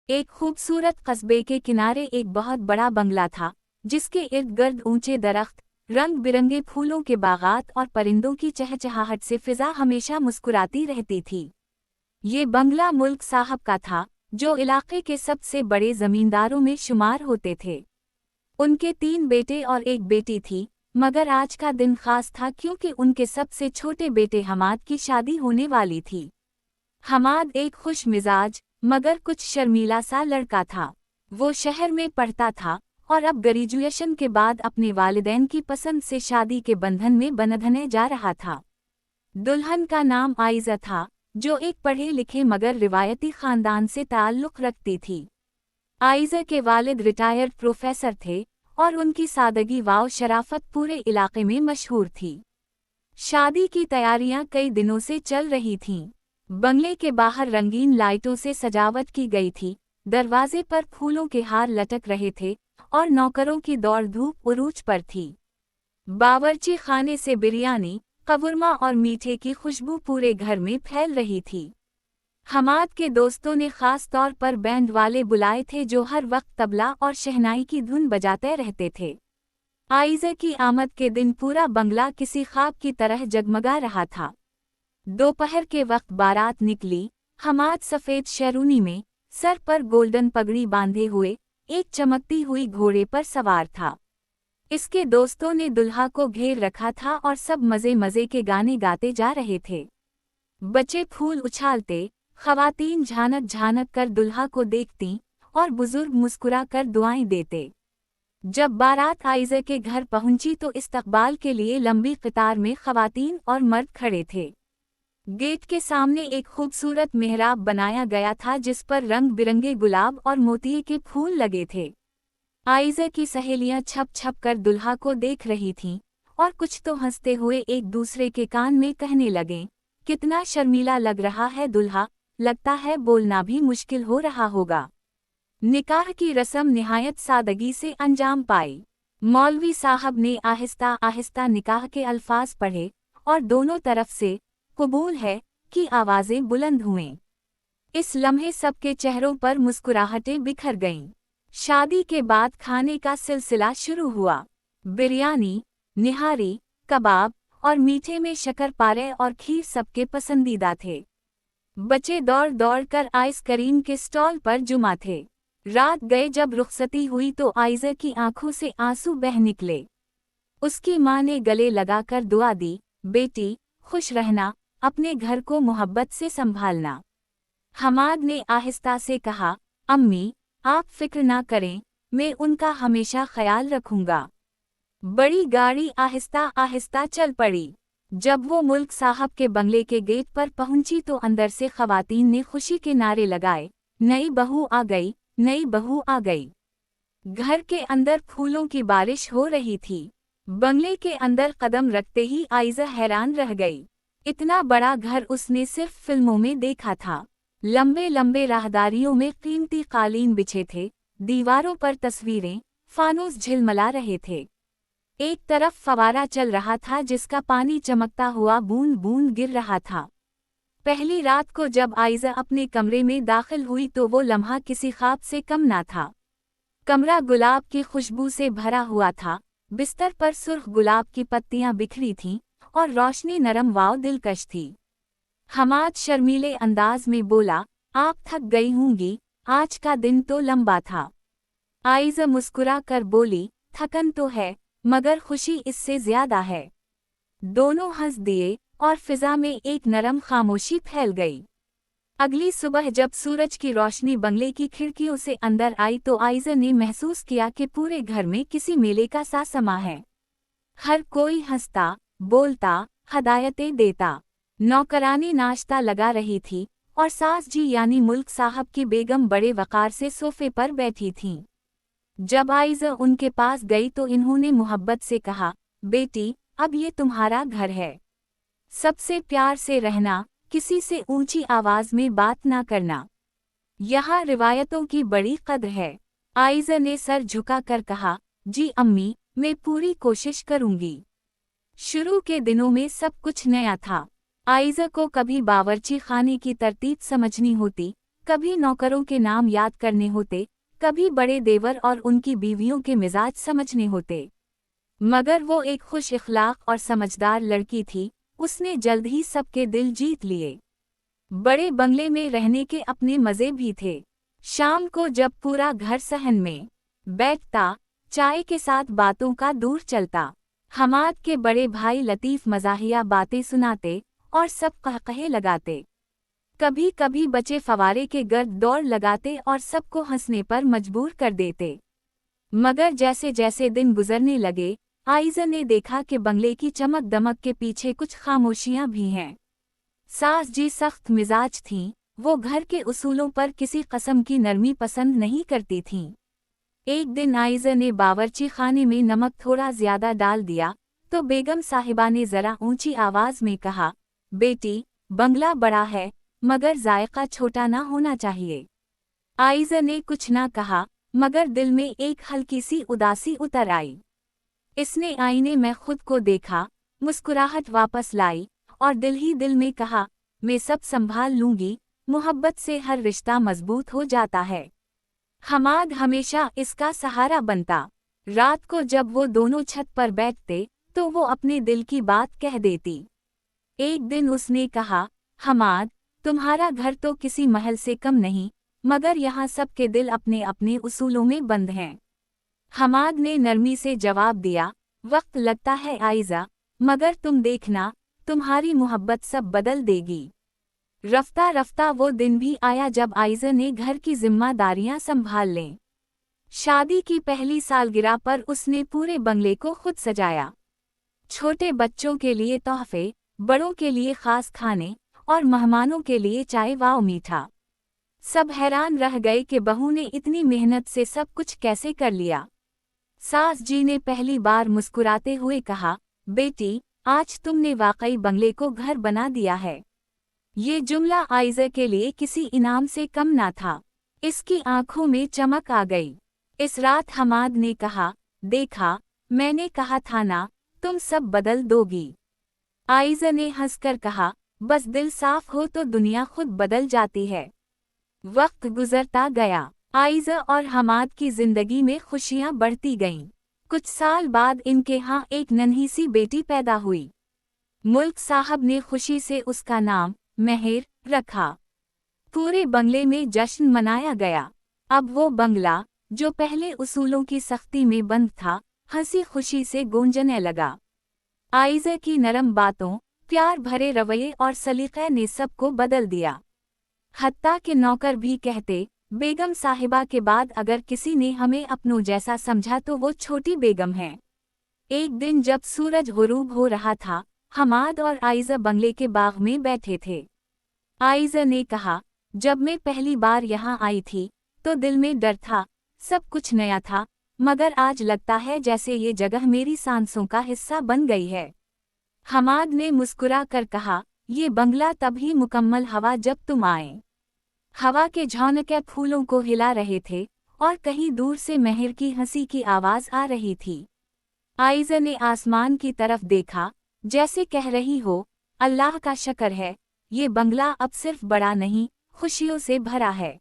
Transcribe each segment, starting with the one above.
एक खूबसूरत कस्बे के किनारे एक बहुत बड़ा बंगला था, जिसके इर्द गिर्द ऊंचे दरख्त, रंग बिरंगे फूलों के बागात और परिंदों की चहचहाहट से फिजा हमेशा मुस्कुराती रहती थी। ये बंगला मुल्क साहब का था, जो इलाके के सबसे बड़े जमींदारों में शुमार होते थे। उनके 3 बेटे और एक बेटी थी, मगर आज का दिन खास था क्योंकि उनके सबसे छोटे बेटे हमाद की शादी होने वाली थी। हमाद एक खुश मिजाज मगर कुछ शर्मीला सा लड़का था। वो शहर में पढ़ता था और अब ग्रेजुएशन के बाद अपने वालिदैन की पसंद से शादी के बंधन में बंधने जा रहा था। दुल्हन का नाम आइज़ा था, जो एक पढ़े लिखे मगर रिवायती खानदान से ताल्लुक़ रखती थी। आइज़ा के वालिद रिटायर्ड प्रोफेसर थे और उनकी सादगी व शराफत पूरे इलाके में मशहूर थी। शादी की तैयारियां कई दिनों से चल रही थीं। बंगले के बाहर रंगीन लाइटों से सजावट की गई थी, दरवाजे पर फूलों के हार लटक रहे थे और नौकरों की दौड़ धूप उरूज पर थी। बावर्ची खाने से बिरयानी, कवरमा और मीठे की खुशबू पूरे घर में फैल रही थी। हमाद के दोस्तों ने खास तौर पर बैंड वाले बुलाए थे जो हर वक्त तबला और शहनाई की धुन बजाते रहते थे। आइज़ा की आमद के दिन पूरा बंगला किसी ख्वाब की तरह जगमगा रहा था। दोपहर के वक्त बारात निकली। हमाद सफ़ेद शेरवानी में, सर पर गोल्डन पगड़ी बांधे हुए, एक चमकती हुई घोड़े पर सवार था। इसके दोस्तों ने दुल्हा को घेर रखा था और सब मज़े मज़े के गाने गाते जा रहे थे। बच्चे फूल उछालते, ख़वातीन झानक झानक कर दुल्हा को देखती और बुजुर्ग मुस्कुरा कर दुआएं देते। जब बारात आइज़ा के घर पहुंची तो इस्तकबाल के लिए लंबी कतार में ख़वातीन और मर्द खड़े थे। गेट के सामने एक खूबसूरत मेहराब बनाया गया था जिस पर रंग बिरंगे गुलाब और मोतिये के फूल लगे थे। आइज़ा की सहेलियां छप छप कर दुल्हा को देख रही थीं और कुछ तो हंसते हुए एक दूसरे के कान में कहने लगे, कितना शर्मीला लग रहा है दूल्हा, लगता है बोलना भी मुश्किल हो रहा होगा। निकाह की रस्म निहायत सादगी से अंजाम पाई। मौलवी साहब ने आहिस्ता आहिस्ता निकाह के अल्फाज पढ़े और दोनों तरफ से कबूल है की आवाज़ें बुलंद हुईं। इस लम्हे सबके चेहरों पर मुस्कुराहटें बिखर गईं। शादी के बाद खाने का सिलसिला शुरू हुआ। बिरयानी, निहारी, कबाब और मीठे में शक्करपारे और खीर सबके पसंदीदा थे। बच्चे दौड़ दौड़ कर आइसक्रीम के स्टॉल पर जुमा थे। रात गए जब रुखसती हुई तो आइज़ा की आंखों से आंसू बह निकले। उसकी माँ ने गले लगाकर दुआ दी, बेटी खुश रहना, अपने घर को मोहब्बत से संभालना। हमाद ने आहिस्ता से कहा, अम्मी आप फिक्र ना करें, मैं उनका हमेशा ख्याल रखूंगा। बड़ी गाड़ी आहिस्ता आहिस्ता चल पड़ी। जब वो मुल्क साहब के बंगले के गेट पर पहुंची तो अंदर से ख़वातीन ने खुशी के नारे लगाए, नई बहू आ गई, नई बहू आ गई। घर के अंदर फूलों की बारिश हो रही थी। बंगले के अंदर कदम रखते ही आइज़ा हैरान रह गई। इतना बड़ा घर उसने सिर्फ फिल्मों में देखा था। लंबे लंबे राहदारियों में कीमती कालीन बिछे थे, दीवारों पर तस्वीरें, फानूस झिलमिला रहे थे। एक तरफ फवारा चल रहा था जिसका पानी चमकता हुआ बूंद बूंद गिर रहा था। पहली रात को जब आइज़ा अपने कमरे में दाखिल हुई तो वो लम्हा किसी ख्वाब से कम ना था। कमरा गुलाब की खुशबू से भरा हुआ था, बिस्तर पर सुर्ख गुलाब की पत्तियां बिखरी थीं और रोशनी नरम व दिलकश थी। हमाद शर्मीले अंदाज में बोला, आप थक गई होंगी, आज का दिन तो लंबा था। आइज़ा मुस्कुरा कर बोली, थकन तो है, मगर खुशी इससे ज्यादा है। दोनों हंस दिए और फिजा में एक नरम खामोशी फैल गई। अगली सुबह जब सूरज की रोशनी बंगले की खिड़कियों से अंदर आई तो आइज़ा ने महसूस किया कि पूरे घर में किसी मेले का सा समा है। हर कोई हंसता, बोलता, हदायतें देता। नौकरानी नाश्ता लगा रही थी और सास जी यानी मुल्क साहब की बेगम बड़े वक़ार से सोफे पर बैठी थीं। जब आइज़ा उनके पास गई तो इन्होंने मोहब्बत से कहा, बेटी अब ये तुम्हारा घर है, सबसे प्यार से रहना, किसी से ऊंची आवाज में बात ना करना। यहाँ रिवायतों की बड़ी कद्र है। आइज़ा ने सर झुकाकर कहा, जी अम्मी, मैं पूरी कोशिश करूंगी। शुरू के दिनों में सब कुछ नया था। आइज़ा को कभी बावर्ची खाने की तरतीब समझनी होती, कभी नौकरों के नाम याद करने होते, कभी बड़े देवर और उनकी बीवियों के मिजाज समझने होते। मगर वो एक खुश इखलाक और समझदार लड़की थी, उसने जल्द ही सबके दिल जीत लिए। बड़े बंगले में रहने के अपने मज़े भी थे। शाम को जब पूरा घर सहन में बैठता, चाय के साथ बातों का दूर चलता। हमाद के बड़े भाई लतीफ़ मज़ाहिया बातें सुनाते और सब कहकहे लगाते। कभी कभी बच्चे फवारे के गर्द दौड़ लगाते और सबको हंसने पर मजबूर कर देते। मगर जैसे जैसे दिन गुजरने लगे, आइज़ा ने देखा कि बंगले की चमक दमक के पीछे कुछ खामोशियां भी हैं। सास जी सख्त मिजाज थीं, वो घर के उसूलों पर किसी कस्म की नरमी पसंद नहीं करती थीं। एक दिन आइज़ा ने बावर्ची खाने में नमक थोड़ा ज्यादा डाल दिया तो बेगम साहिबा ने जरा ऊंची आवाज में कहा, बेटी, बंगला बड़ा है मगर जायका छोटा ना होना चाहिए। आइज़ा ने कुछ ना कहा, मगर दिल में एक हल्की सी उदासी उतर आई। इसने आईने में खुद को देखा, मुस्कुराहट वापस लाई और दिल ही दिल में कहा, मैं सब संभाल लूंगी। मोहब्बत से हर रिश्ता मजबूत हो जाता है। हमाद हमेशा इसका सहारा बनता। रात को जब वो दोनों छत पर बैठते तो वो अपने दिल की बात कह देती। एक दिन उसने कहा, हमाद, तुम्हारा घर तो किसी महल से कम नहीं, मगर यहाँ सबके दिल अपने अपने उसूलों में बंद हैं। हमाद ने नरमी से जवाब दिया, वक्त लगता है आइज़ा, मगर तुम देखना, तुम्हारी मोहब्बत सब बदल देगी। रफ्ता रफ्ता वो दिन भी आया जब आइज़ा ने घर की जिम्मेदारियां संभाल लें। शादी की पहली सालगिरह पर उसने पूरे बंगले को खुद सजाया। छोटे बच्चों के लिए तोहफे, बड़ों के लिए खास खाने और मेहमानों के लिए चाय व मीठा। सब हैरान रह गए कि बहू ने इतनी मेहनत से सब कुछ कैसे कर लिया। सास जी ने पहली बार मुस्कुराते हुए कहा, बेटी, आज तुमने वाकई बंगले को घर बना दिया है। ये जुमला आइज़ा के लिए किसी इनाम से कम ना था। इसकी आंखों में चमक आ गई। इस रात हमाद ने कहा, देखा, मैंने कहा था ना, तुम सब बदल दोगी। आइज़ा ने हंसकर कहा, बस दिल साफ हो तो दुनिया खुद बदल जाती है। वक्त गुजरता गया। आइज़ा और हमाद की जिंदगी में खुशियां बढ़ती गईं। कुछ साल बाद इनके यहाँ एक नन्ही सी बेटी पैदा हुई। मुल्क साहब ने खुशी से उसका नाम मेहर रखा। पूरे बंगले में जश्न मनाया गया। अब वो बंगला, जो पहले उसूलों की सख्ती में बंद था, हंसी खुशी से गूंजने लगा। आइज़ा की नरम बातों, प्यार भरे रवैये और सलीक़े ने सबको बदल दिया। हत्ता के नौकर भी कहते, बेगम साहिबा के बाद अगर किसी ने हमें अपनों जैसा समझा तो वो छोटी बेगम है। एक दिन जब सूरज गुरूब हो रहा था, हमाद और आइज़ा बंगले के बाग में बैठे थे। आइज़ा ने कहा, जब मैं पहली बार यहाँ आई थी तो दिल में डर था, सब कुछ नया था, मगर आज लगता है जैसे ये जगह मेरी सांसों का हिस्सा बन गई है। हमाद ने मुस्कुरा कर कहा, ये बंगला तभी मुकम्मल हवा जब तुम आए। हवा के झोंके फूलों को हिला रहे थे और कहीं दूर से मेहर की हंसी की आवाज़ आ रही थी। आइज़ा ने आसमान की तरफ देखा, जैसे कह रही हो, अल्लाह का शुक्र है, ये बंगला अब सिर्फ बड़ा नहीं, खुशियों से भरा है।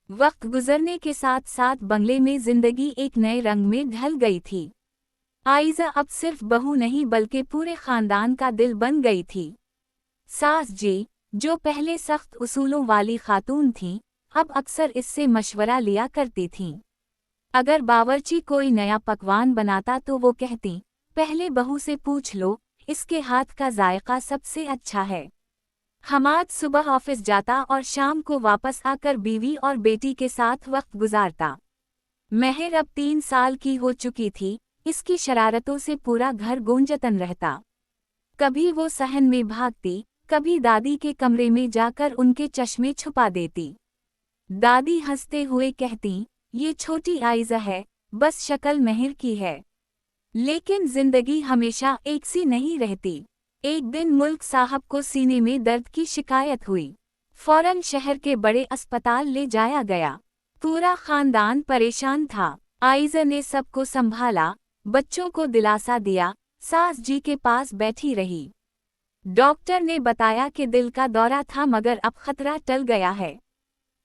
वक्त गुजरने के साथ साथ बंगले में जिंदगी एक नए रंग में ढल गई थी। आइज़ा अब सिर्फ बहू नहीं बल्कि पूरे खानदान का दिल बन गई थी। सास जी, जो पहले सख्त उसूलों वाली खातून थीं, अब अक्सर इससे मशवरा लिया करती थीं। अगर बावर्ची कोई नया पकवान बनाता तो वो कहती, पहले बहू से पूछ लो, इसके हाथ का जायका सबसे अच्छा है। हमाद सुबह ऑफिस जाता और शाम को वापस आकर बीवी और बेटी के साथ वक्त गुजारता। मेहर अब 3 साल की हो चुकी थी, इसकी शरारतों से पूरा घर गूंजतन रहता। कभी वो सहन में भागती, कभी दादी के कमरे में जाकर उनके चश्मे छुपा देती। दादी हंसते हुए कहती, ये छोटी आइज़ा है, बस शक्ल मेहर की है। लेकिन जिंदगी हमेशा एक सी नहीं रहती। एक दिन मुल्क साहब को सीने में दर्द की शिकायत हुई। फौरन शहर के बड़े अस्पताल ले जाया गया। पूरा खानदान परेशान था। आइज़ा ने सबको संभाला, बच्चों को दिलासा दिया, सास जी के पास बैठी रही। डॉक्टर ने बताया कि दिल का दौरा था मगर अब खतरा टल गया है।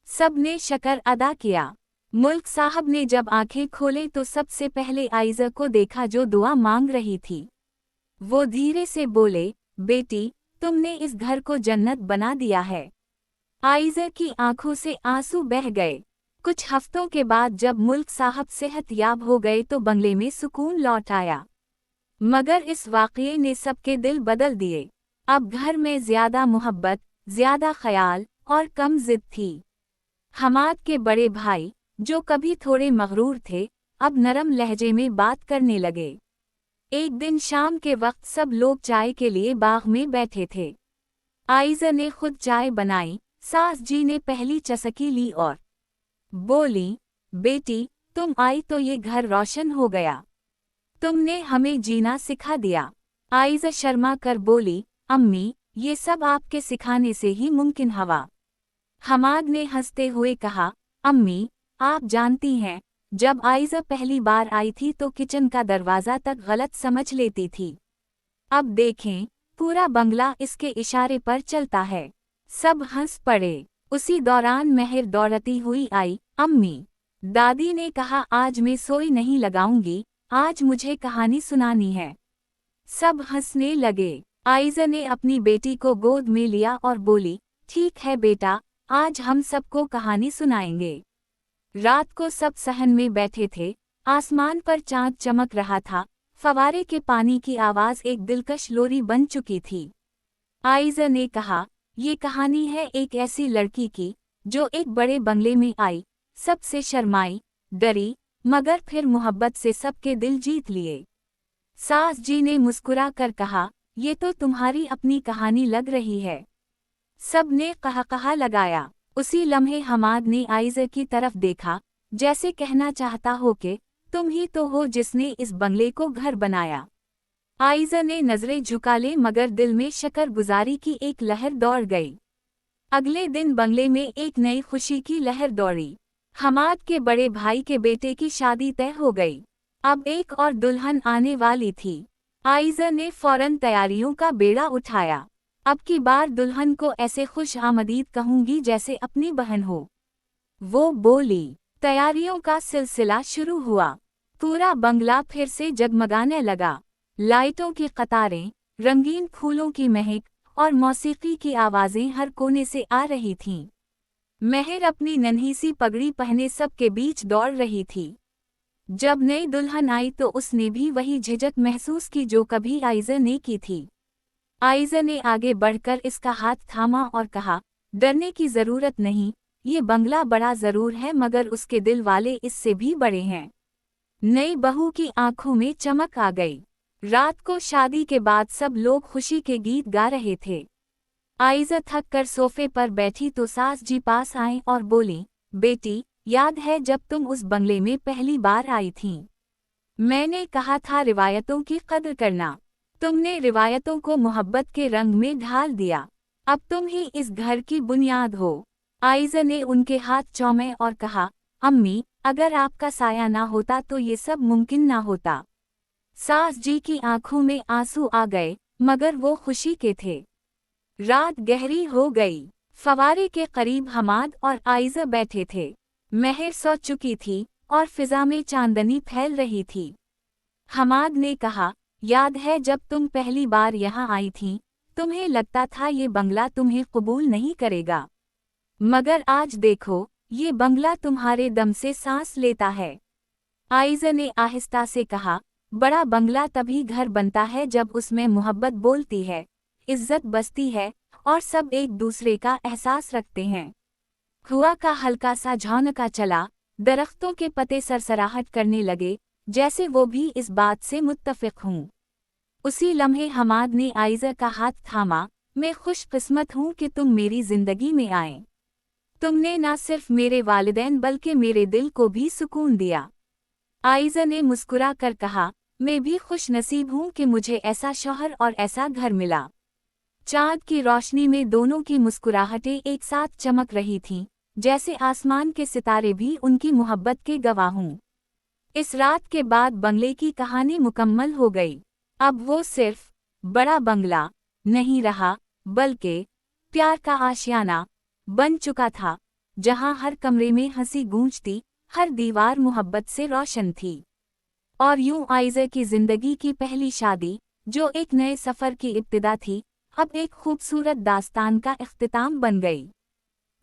सब ने शक्र अदा किया। मुल्क साहब ने जब आंखें खोले तो सबसे पहले आइज़ा को देखा जो दुआ मांग रही थी। वो धीरे से बोले, बेटी, तुमने इस घर को जन्नत बना दिया है। आइज़ा की आंखों से आंसू बह गए। कुछ हफ्तों के बाद जब मुल्क साहब सेहतयाब हो गए तो बंगले में सुकून लौट आया। मगर इस वाक़ये ने सबके दिल बदल दिए। अब घर में ज़्यादा मोहब्बत, ज़्यादा ख्याल और कम ज़िद थी। हमाद के बड़े भाई, जो कभी थोड़े मगरूर थे, अब नरम लहजे में बात करने लगे। एक दिन शाम के वक्त सब लोग चाय के लिए बाग में बैठे थे। आइज़ा ने खुद चाय बनाई। सास जी ने पहली चसकी ली और बोली, बेटी, तुम आई तो ये घर रोशन हो गया। तुमने हमें जीना सिखा दिया। आइज़ा शर्मा कर बोली, अम्मी, ये सब आपके सिखाने से ही मुमकिन हुआ। हमाद ने हंसते हुए कहा, अम्मी, आप जानती हैं, जब आइज़ा पहली बार आई थी तो किचन का दरवाज़ा तक गलत समझ लेती थी। अब देखें, पूरा बंगला इसके इशारे पर चलता है। सब हंस पड़े। उसी दौरान महर दौड़ती हुई आई, अम्मी, दादी ने कहा आज मैं सोई नहीं लगाऊंगी, आज मुझे कहानी सुनानी है। सब हंसने लगे। आइज़ा ने अपनी बेटी को गोद में लिया और बोली, ठीक है बेटा, आज हम सबको कहानी सुनाएंगे। रात को सब सहन में बैठे थे। आसमान पर चांद चमक रहा था। फवारे के पानी की आवाज़ एक दिलकश लोरी बन चुकी थी। आइज़ा ने कहा, ये कहानी है एक ऐसी लड़की की, जो एक बड़े बंगले में आई, सबसे शर्माई, डरी, मगर फिर मोहब्बत से सबके दिल जीत लिए। सास जी ने मुस्कुरा कर कहा, ये तो तुम्हारी अपनी कहानी लग रही है। सब ने कहा लगाया। उसी लम्हे हमाद ने आइज़ा की तरफ देखा, जैसे कहना चाहता हो कि तुम ही तो हो जिसने इस बंगले को घर बनाया। आइज़ा ने नज़रें झुका ले मगर दिल में शकरगुजारी की एक लहर दौड़ गई। अगले दिन बंगले में एक नई खुशी की लहर दौड़ी। हमाद के बड़े भाई के बेटे की शादी तय हो गई। अब एक और दुल्हन आने वाली थी। आइज़ा ने फौरन तैयारियों का बेड़ा उठाया। अब की बार दुल्हन को ऐसे खुश आमदीद कहूंगी जैसे अपनी बहन हो। वो बोली। तैयारियों का सिलसिला शुरू हुआ। पूरा बंगला फिर से जगमगाने लगा। लाइटों की कतारें, रंगीन फूलों की महक और मौसीकी की आवाज़ें हर कोने से आ रही थीं। महर अपनी नन्ही सी पगड़ी पहने सबके बीच दौड़ रही थी। जब नई दुल्हन आई तो उसने भी वही झिझक महसूस की जो कभी आइज़ा ने की थी। आइज़ा ने आगे बढ़कर इसका हाथ थामा और कहा, डरने की ज़रूरत नहीं, ये बंगला बड़ा ज़रूर है मगर उसके दिल वाले इससे भी बड़े हैं। नई बहू की आंखों में चमक आ गई। रात को शादी के बाद सब लोग खुशी के गीत गा रहे थे। आइज़ा थक कर सोफे पर बैठी तो सास जी पास आईं और बोली, बेटी, याद है जब तुम उस बंगले में पहली बार आई थीं? मैंने कहा था रिवायतों की कदर करना। तुमने रिवायतों को मोहब्बत के रंग में ढाल दिया। अब तुम ही इस घर की बुनियाद हो। आइज़ा ने उनके हाथ चूमे और कहा, अम्मी, अगर आपका साया ना होता तो ये सब मुमकिन ना होता। सास जी की आंखों में आंसू आ गए, मगर वो खुशी के थे। रात गहरी हो गई। फवारे के करीब हमाद और आइज़ा बैठे थे। महर सो चुकी थी और फिजा में चांदनी फैल रही थी। हमाद ने कहा, याद है जब तुम पहली बार यहाँ आई थीं, तुम्हें लगता था ये बंगला तुम्हें कबूल नहीं करेगा। मगर आज देखो, ये बंगला तुम्हारे दम से सांस लेता है। आइज़ा ने आहिस्ता से कहा, बड़ा बंगला तभी घर बनता है जब उसमें मोहब्बत बोलती है, इज्जत बसती है और सब एक दूसरे का एहसास रखते हैं। हुआ का हल्का सा झोंका चला, दरख्तों के पत्ते सरसराहट करने लगे, जैसे वो भी इस बात से मुत्तफिक हों। उसी लम्हे हमाद ने आइज़ा का हाथ थामा, मैं खुशकिस्मत हूँ कि तुम मेरी जिंदगी में आए। तुमने न सिर्फ मेरे वालिदैन बल्कि मेरे दिल को भी सुकून दिया। आइज़ा ने मुस्कुरा कर कहा, मैं भी खुश नसीब हूँ कि मुझे ऐसा शौहर और ऐसा घर मिला। चाँद की रोशनी में दोनों की मुस्कुराहटें एक साथ चमक रही थीं, जैसे आसमान के सितारे भी उनकी मोहब्बत के गवाह हों। इस रात के बाद बंगले की कहानी मुकम्मल हो गई। अब वो सिर्फ बड़ा बंगला नहीं रहा, बल्कि प्यार का आशियाना बन चुका था, जहां हर कमरे में हंसी गूंजती, हर दीवार मोहब्बत से रोशन थी। और यूं आइज़ा की जिंदगी की पहली शादी, जो एक नए सफर की इब्तिदा थी, अब एक खूबसूरत दास्तान का इख्तिताम बन गई।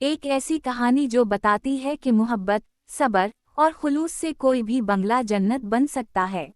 एक ऐसी कहानी जो बताती है कि मोहब्बत, सब्र और खुलूस से कोई भी बंगला जन्नत बन सकता है।